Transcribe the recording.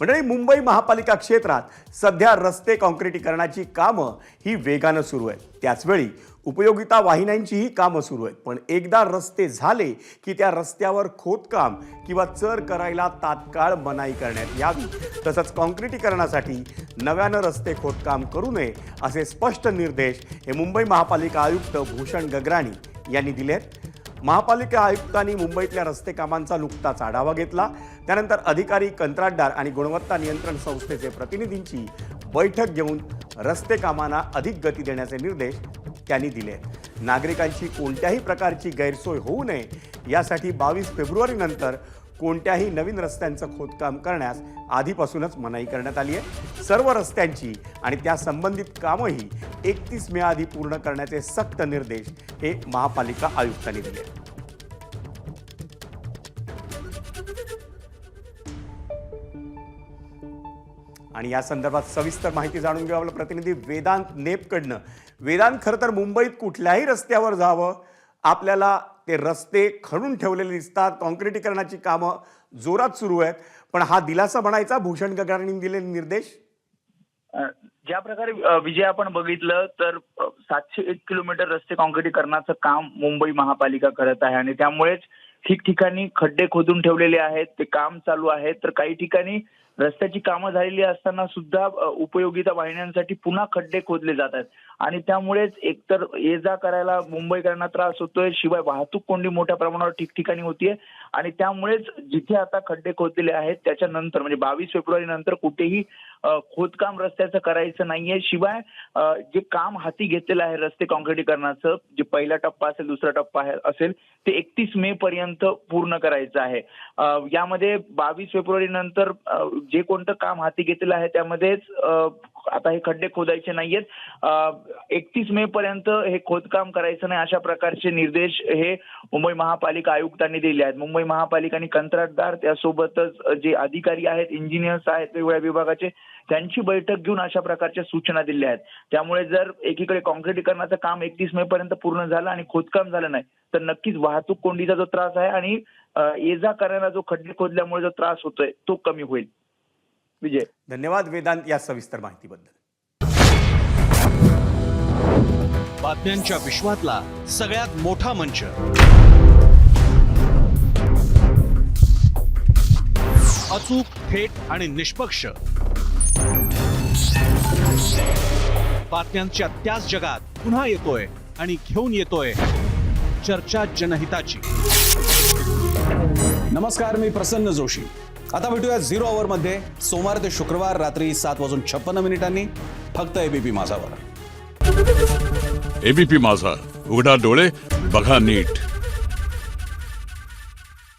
मंडळी, मुंबई महापालिका क्षेत्रात सध्या रस्ते काँक्रिटीकरणाची कामं ही वेगानं सुरू आहेत. त्याचवेळी उपयोगिता वाहिन्यांचीही कामं सुरू आहेत. पण एकदा रस्ते झाले की त्या रस्त्यावर खोदकाम किंवा चर करायला तात्काळ मनाई करण्यात यावी. तसंच काँक्रिटीकरणासाठी नव्यानं रस्ते खोदकाम करू नये असे स्पष्ट निर्देश हे मुंबई महापालिका आयुक्त भूषण गगराणी यांनी दिले आहेत. महापालिका आयुक्तांनी मुंबईतल्या रस्ते कामांचा नुकताच आढावा घेतला. त्यानंतर अधिकारी, कंत्राटदार आणि गुणवत्ता नियंत्रण संस्थेचे प्रतिनिधींची बैठक घेऊन रस्ते कामांना अधिक गती देण्याचे निर्देश त्यांनी दिले. नागरिकांची कोणत्याही प्रकारची गैरसोय होऊ नये यासाठी 22 फेब्रुवारीनंतर कोणत्याही नवीन रस्त्यांचं खोदकाम करण्यास आधीपासूनच मनाई करण्यात आली आहे. सर्व रस्त्यांची आणि त्या संबंधित कामंही 31 मे आधी पूर्ण करण्याचे सक्त निर्देश हे महापालिका आयुक्तांनी दिले. आणि या संदर्भात सविस्तर माहिती जाणून घेऊ आपला प्रतिनिधी वेदांत नेपकडनं. वेदांत, खरं तर मुंबईत कुठल्याही रस्त्यावर जावं, आपल्याला ते रस्ते खणून ठेवलेले दिसतात. काँक्रिटीकरणाची कामं जोरात सुरू आहेत. पण हा दिलासा म्हणायचा भूषण गगराणी दिलेले निर्देश? ज्या प्रकारे विजय आपण बघितलं तर 701 किलोमीटर रस्ते काँक्रिटीकरणाचं काम मुंबई महापालिका करत आहे आणि त्यामुळेच ठिकठिकाणी खड्डे खोदून ठेवलेले आहेत. ते काम चालू आहे. तर काही ठिकाणी रस्त्याची कामं झालेली असताना सुद्धा उपयोगिता वाहिन्यांसाठी पुन्हा खड्डे खोदले जात आहेत आणि त्यामुळेच एकतर ये जा करायला मुंबईकरांना त्रास होतोय, शिवाय वाहतूक कोंडी मोठ्या प्रमाणावर ठिकठिकाणी होतीये आणि त्यामुळेच जिथे आता खड्डे खोदलेले आहेत त्याच्यानंतर म्हणजे 22 फेब्रुवारी नंतर कुठेही खोदकाम रस्त्याचं करायचं नाहीये. शिवाय जे काम हाती घेतलेलं आहे रस्ते काँक्रिटीकरणाचं, जे पहिला टप्पा असेल, दुसरा टप्पा असेल, ते 31 मे पर्यंत पूर्ण करायचं आहे. यामध्ये 22 फेब्रुवारी नंतर जे कोणतं काम हाती घेतलेलं आहे त्यामध्येच आता हे खड्डे खोदायचे नाहीयेत. 31 मे पर्यंत हे खोदकाम करायचं नाही अशा प्रकारचे निर्देश हे मुंबई महापालिका आयुक्तांनी दिले आहेत. मुंबई महापालिका आणि कंत्राटदार त्यासोबतच जे अधिकारी आहेत, इंजिनियर्स आहेत वेगवेगळ्या विभागाचे, त्यांची बैठक घेऊन अशा प्रकारच्या सूचना दिल्या आहेत. त्यामुळे जर एकीकडे काँक्रिटीकरणाचं काम 31 मे पर्यंत पूर्ण झालं आणि खोदकाम झालं नाही तर नक्कीच वाहतूक कोंडीचा जो त्रास आहे आणि ये जा करण्याला जो खड्डे खोदल्यामुळे जो त्रास होतोय तो कमी होईल. विजय, धन्यवाद वेदांत या सविस्तर माहितीबद्दल. बातम्यांच्या विश्वातला सगळ्यात मोठा मंच, अचूक, थेट आणि निष्पक्ष. बातम्यांच्या त्याच जगात पुन्हा येतोय आणि घेऊन येतोय चर्चा जनहिताची. नमस्कार, मी प्रसन्न जोशी. आता भेटूया 0 आवर मध्ये सोमवार ते शुक्रवार रात्री 7:56 फक्त एबीपी माझावर. एबीपी माझा, उघडा डोळे बघा नीट.